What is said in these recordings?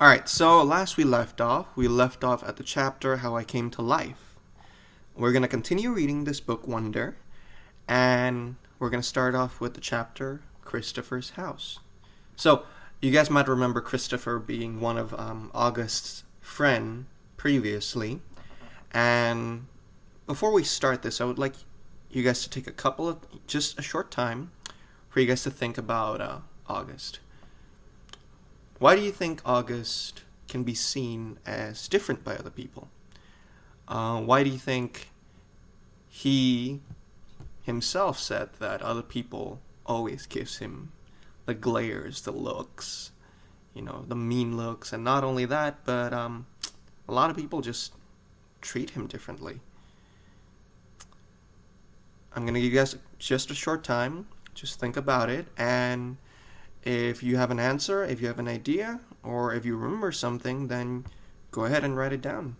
Alright, so last we left off at the chapter How I Came to Life. We're going to continue reading this book, Wonder, and we're going to start off with the chapter Christopher's House. So, you guys might remember Christopher being one of August's friend previously, and before we start this, I would like you guys to take just a short time for you guys to think about August. Why do you think August can be seen as different by other people? Why do you think he himself said that other people always gives him the glares, the looks, the mean looks, and not only that, but a lot of people just treat him differently. I'm going to give you guys just a short time. Just think about it, and if you have an answer, if you have an idea, or if you remember something, then go ahead and write it down.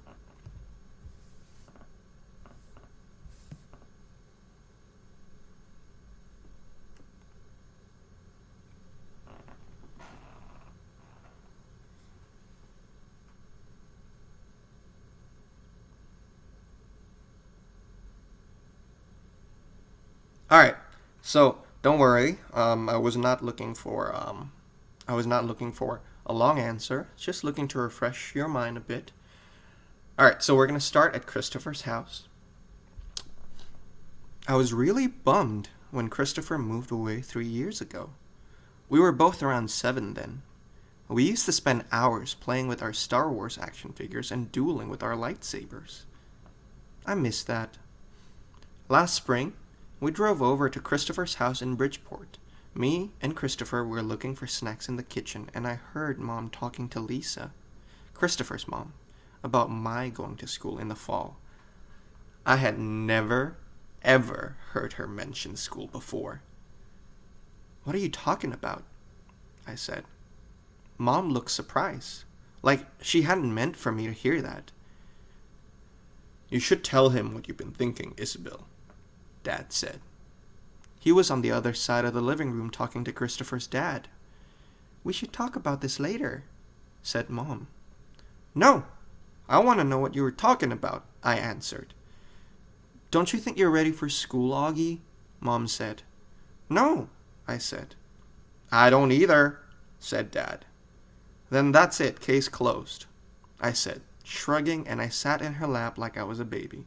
Alright, so don't worry. I was not looking for a long answer, just looking to refresh your mind a bit. Alright, so we're going to start at Christopher's house. I was really bummed when Christopher moved away 3 years ago. We were both around 7 then. We used to spend hours playing with our Star Wars action figures and dueling with our lightsabers. I miss that. Last spring, we drove over to Christopher's house in Bridgeport. Me and Christopher were looking for snacks in the kitchen, and I heard Mom talking to Lisa, Christopher's mom, about my going to school in the fall. I had never, ever heard her mention school before. "What are you talking about?" I said. Mom looked surprised, like she hadn't meant for me to hear that. "You should tell him what you've been thinking, Isabel," Dad said. He was on the other side of the living room talking to Christopher's dad. "We should talk about this later," said Mom. "No, I want to know what you were talking about," I answered. "Don't you think you're ready for school, Augie?" Mom said. "No," I said. "I don't either," said Dad. "Then that's it, case closed," I said, shrugging, and I sat in her lap like I was a baby.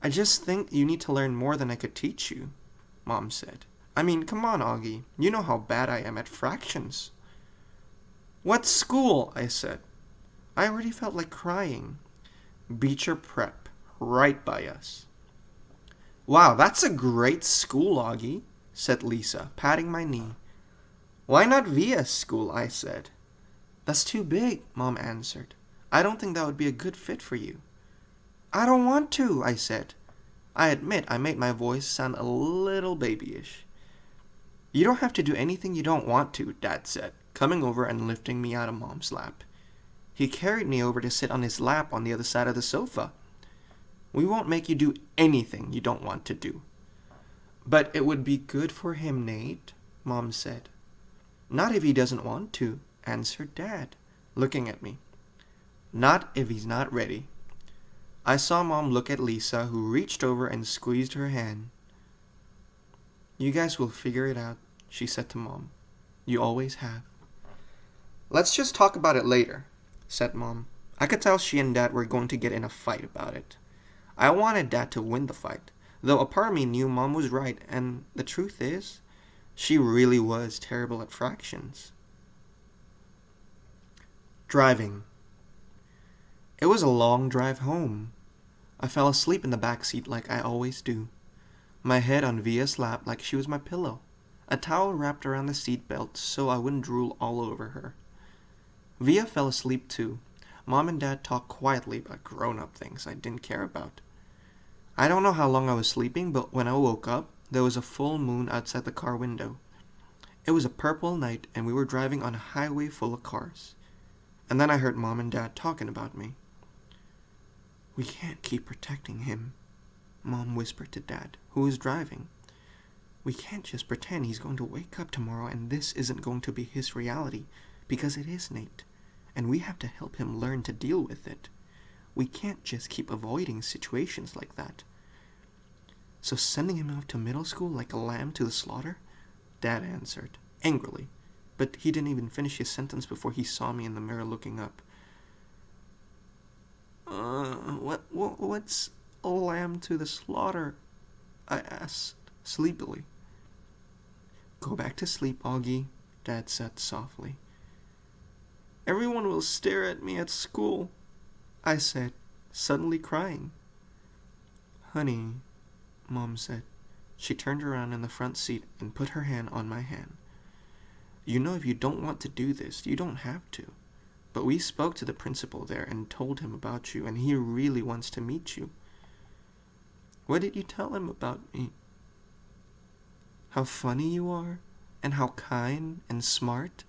"I just think you need to learn more than I could teach you," Mom said. "I mean, come on, Augie. You know how bad I am at fractions." "What school?" I said. I already felt like crying. "Beecher Prep, right by us." "Wow, that's a great school, Augie," said Lisa, patting my knee. "Why not VS school?" I said. "That's too big," Mom answered. "I don't think that would be a good fit for you." "I don't want to," I said. I admit I made my voice sound a little babyish. "You don't have to do anything you don't want to," Dad said, coming over and lifting me out of Mom's lap. He carried me over to sit on his lap on the other side of the sofa. "We won't make you do anything you don't want to do." "But it would be good for him, Nate," Mom said. "Not if he doesn't want to," answered Dad, looking at me. "Not if he's not ready." I saw Mom look at Lisa, who reached over and squeezed her hand. "You guys will figure it out," she said to Mom. "You always have." "Let's just talk about it later," said Mom. I could tell she and Dad were going to get in a fight about it. I wanted Dad to win the fight, though a part of me knew Mom was right, and the truth is, she really was terrible at fractions. Driving. It was a long drive home. I fell asleep in the back seat like I always do. My head on Via's lap like she was my pillow. A towel wrapped around the seat belt so I wouldn't drool all over her. Via fell asleep too. Mom and Dad talked quietly about grown-up things I didn't care about. I don't know how long I was sleeping, but when I woke up, there was a full moon outside the car window. It was a purple night, and we were driving on a highway full of cars. And then I heard Mom and Dad talking about me. "We can't keep protecting him," Mom whispered to Dad, who was driving. "We can't just pretend he's going to wake up tomorrow and this isn't going to be his reality, because it is, Nate. and we have to help him learn to deal with it. We can't just keep avoiding situations like that. So sending him off to middle school like a lamb to the slaughter? Dad answered, angrily, but he didn't even finish his sentence before he saw me in the mirror looking up. What's a lamb to the slaughter? I asked, sleepily. Go back to sleep, Augie, Dad said softly. Everyone will stare at me at school, I said, suddenly crying. Honey, Mom said. She turned around in the front seat and put her hand on my hand. You know, if you don't want to do this, you don't have to. But we spoke to the principal there and told him about you, and he really wants to meet you. What did you tell him about me? How funny you are, and how kind and smart.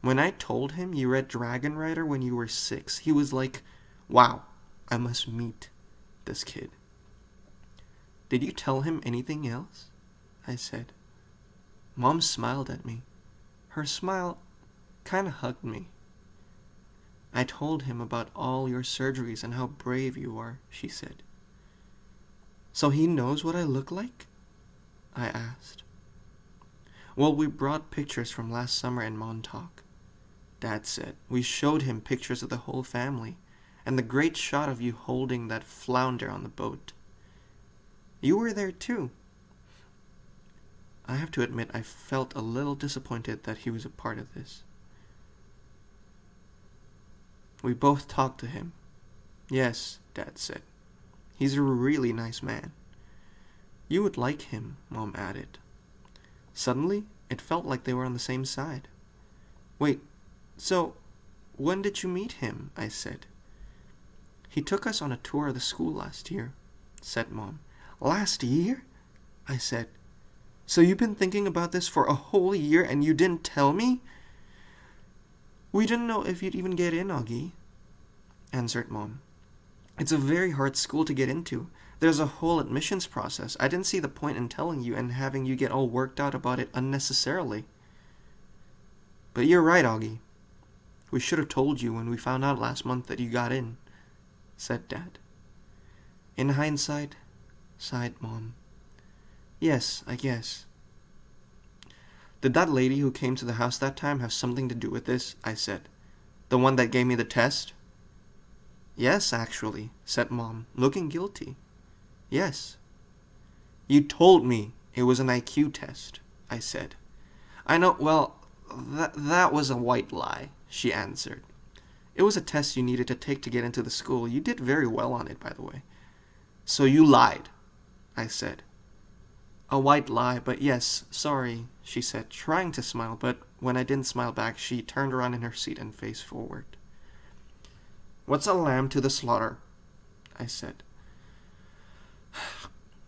When I told him you read Dragon Rider when you were 6, he was like, wow, I must meet this kid. Did you tell him anything else? I said. Mom smiled at me. Her smile kind of hugged me. I told him about all your surgeries and how brave you are, she said. So he knows what I look like? I asked. Well, we brought pictures from last summer in Montauk, Dad said. We showed him pictures of the whole family and the great shot of you holding that flounder on the boat. You were there too. I have to admit I felt a little disappointed that he was a part of this. We both talked to him. Yes, Dad said. He's a really nice man. You would like him, Mom added. Suddenly, it felt like they were on the same side. Wait, so when did you meet him? I said. He took us on a tour of the school last year, said Mom. Last year? I said. So you've been thinking about this for a whole year and you didn't tell me? We didn't know if you'd even get in, Augie, answered Mom. It's a very hard school to get into. There's a whole admissions process. I didn't see the point in telling you and having you get all worked out about it unnecessarily. But you're right, Augie. We should have told you when we found out last month that you got in, said Dad. In hindsight, sighed Mom. Yes, I guess. Did that lady who came to the house that time have something to do with this? I said. The one that gave me the test? Yes, actually, said Mom, looking guilty. Yes. You told me it was an IQ test, I said. I know, well, that was a white lie, she answered. It was a test you needed to take to get into the school. You did very well on it, by the way. So you lied, I said. A white lie, but yes, sorry, she said, trying to smile, but when I didn't smile back, she turned around in her seat and faced forward. What's a lamb to the slaughter? I said.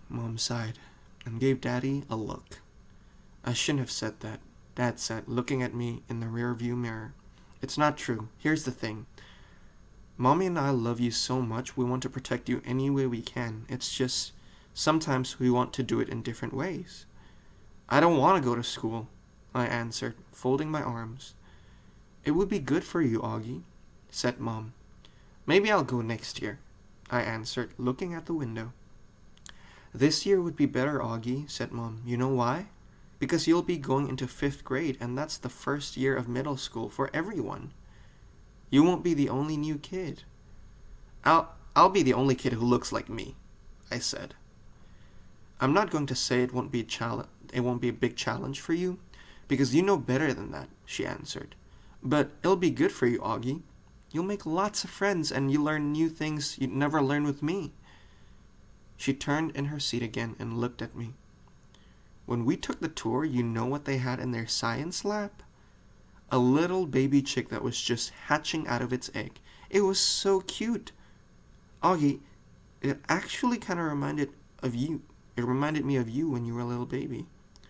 Mom sighed and gave Daddy a look. I shouldn't have said that, Dad said, looking at me in the rearview mirror. It's not true. Here's the thing. Mommy and I love you so much, we want to protect you any way we can. It's just, sometimes we want to do it in different ways. I don't want to go to school, I answered, folding my arms. It would be good for you, Augie, said Mom. Maybe I'll go next year, I answered, looking at the window. This year would be better, Augie, said Mom. You know why? Because you'll be going into 5th grade, and that's the first year of middle school for everyone. You won't be the only new kid. I'll be the only kid who looks like me, I said. I'm not going to say it won't be a big challenge for you, because you know better than that, she answered. But it'll be good for you, Augie. You'll make lots of friends, and you'll learn new things you'd never learn with me. She turned in her seat again and looked at me. When we took the tour, you know what they had in their science lab? A little baby chick that was just hatching out of its egg. It was so cute. Augie, it actually kind of reminded of you. It reminded me of you when you were a little baby,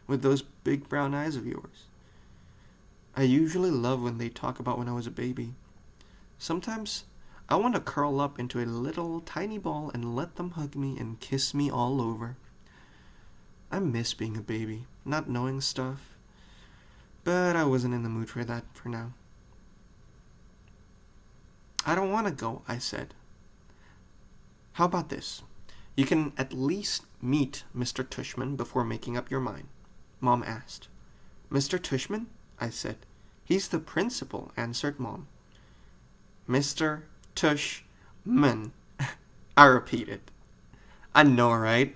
with those big brown eyes of yours. I usually love when they talk about when I was a baby. Sometimes I want to curl up into a little tiny ball and let them hug me and kiss me all over. I miss being a baby, not knowing stuff, but I wasn't in the mood for that for now. I don't want to go, I said. How about this? You can at least meet Mr. Tushman before making up your mind, Mom asked. Mr. Tushman? I said. He's the principal, answered Mom. Mr. Tushman, I repeated. I know, right?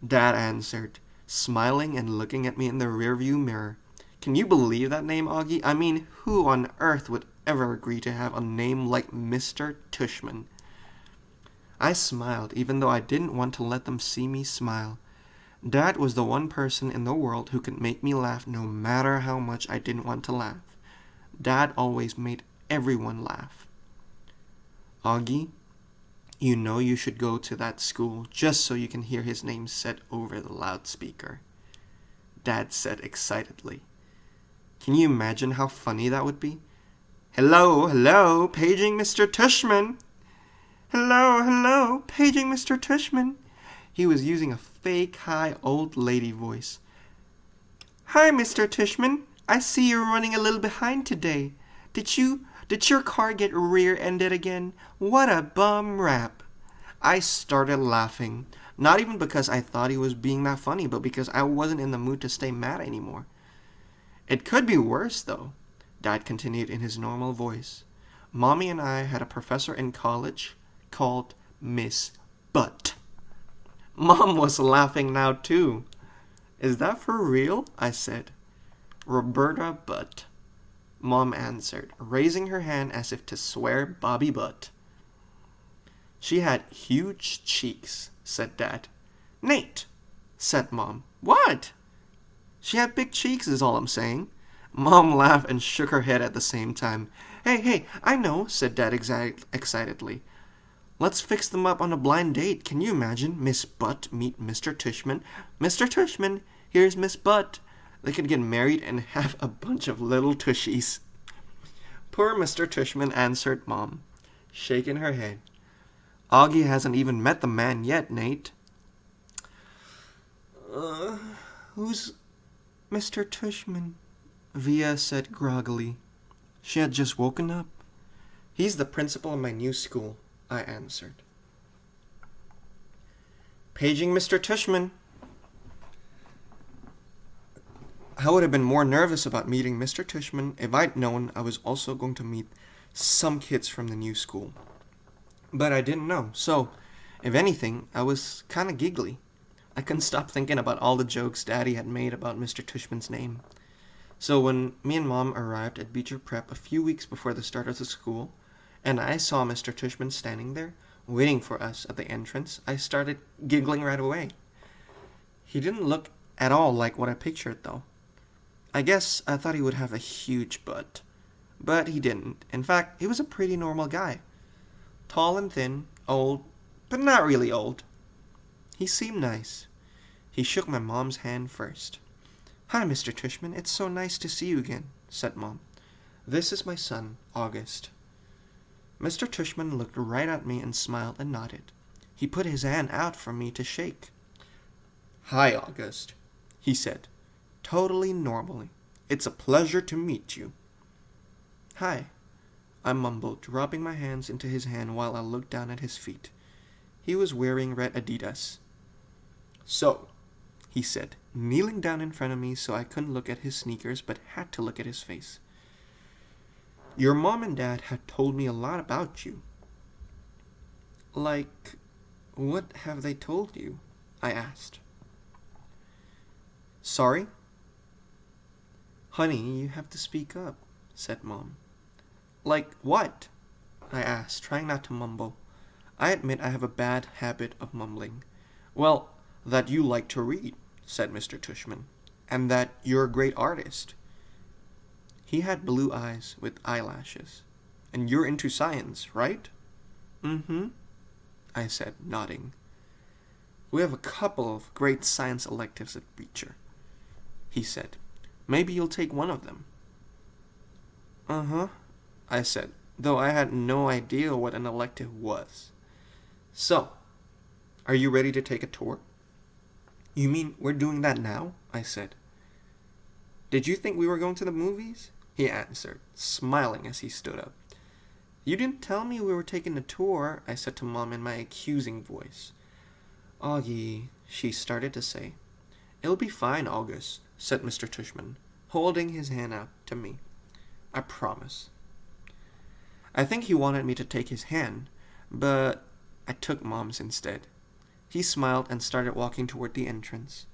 Dad answered, smiling and looking at me in the rearview mirror. Can you believe that name, Augie? I mean, who on earth would ever agree to have a name like Mr. Tushman? I smiled, even though I didn't want to let them see me smile. Dad was the one person in the world who could make me laugh no matter how much I didn't want to laugh. Dad always made everyone laugh. Augie, you know you should go to that school just so you can hear his name said over the loudspeaker, Dad said excitedly. Can you imagine how funny that would be? Hello, paging Mr. Tushman. Hello, paging Mr. Tushman. He was using a fake high old lady voice. Hi, Mr. Tushman. I see you're running a little behind today. Did your car get rear-ended again? What a bum rap. I started laughing, not even because I thought he was being that funny, but because I wasn't in the mood to stay mad anymore. It could be worse, though, Dad continued in his normal voice. Mommy and I had a professor in college called Miss Butt. Mom was laughing now, too. Is that for real? I said. Roberta Butt, Mom answered, raising her hand as if to swear Bobby Butt. She had huge cheeks, said Dad. Nate, said Mom. What? She had big cheeks is all I'm saying. Mom laughed and shook her head at the same time. Hey, I know, said Dad excitedly. Let's fix them up on a blind date. Can you imagine Miss Butt meet Mr. Tushman? Mr. Tushman, here's Miss Butt. They could get married and have a bunch of little tushies. Poor Mr. Tushman, answered Mom, shaking her head. Augie hasn't even met the man yet, Nate. Who's Mr. Tushman? Via said groggily. She had just woken up. He's the principal of my new school, I answered. Paging Mr. Tushman. I would have been more nervous about meeting Mr. Tushman if I'd known I was also going to meet some kids from the new school. But I didn't know, so, if anything, I was kind of giggly. I couldn't stop thinking about all the jokes Daddy had made about Mr. Tushman's name. So when me and Mom arrived at Beecher Prep a few weeks before the start of the school, and I saw Mr. Tushman standing there, waiting for us at the entrance, I started giggling right away. He didn't look at all like what I pictured, though. I guess I thought he would have a huge butt. But he didn't. In fact, he was a pretty normal guy. Tall and thin, old, but not really old. He seemed nice. He shook my mom's hand first. Hi, Mr. Tushman. It's so nice to see you again, said Mom. This is my son, August. Mr. Tushman looked right at me and smiled and nodded. He put his hand out for me to shake. Hi, August, he said, totally normally. It's a pleasure to meet you. Hi, I mumbled, dropping my hands into his hand while I looked down at his feet. He was wearing red Adidas. So, he said, kneeling down in front of me so I couldn't look at his sneakers but had to look at his face. Your mom and dad had told me a lot about you. Like, what have they told you? I asked. Sorry? Honey, you have to speak up, said Mom. Like what? I asked, trying not to mumble. I admit I have a bad habit of mumbling. Well, that you like to read, said Mr. Tushman, and that you're a great artist. He had blue eyes with eyelashes. And you're into science, right? Mm-hmm, I said, nodding. We have a couple of great science electives at Beecher, he said. Maybe you'll take one of them. Uh-huh, I said, though I had no idea what an elective was. So, are you ready to take a tour? You mean we're doing that now? I said. Did you think we were going to the movies? He answered, smiling as he stood up. You didn't tell me we were taking a tour, I said to Mom in my accusing voice. Augie, she started to say. It'll be fine, August, said Mr. Tushman, holding his hand out to me. I promise. I think he wanted me to take his hand, but I took Mom's instead. He smiled and started walking toward the entrance.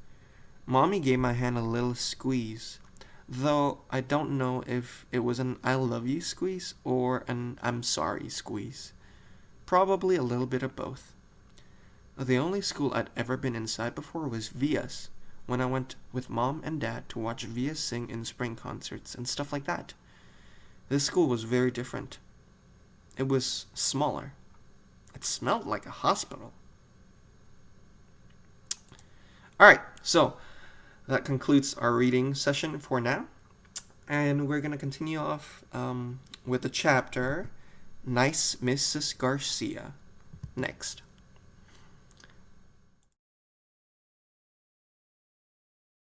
Mommy gave my hand a little squeeze, though I don't know if it was an I love you squeeze or an I'm sorry squeeze. Probably a little bit of both. The only school I'd ever been inside before was Via's, when I went with Mom and Dad to watch Via sing in spring concerts and stuff like that. This school was very different. It was smaller. It smelled like a hospital. Alright, so that concludes our reading session for now. And we're going to continue off with the chapter Nice Mrs. Garcia next.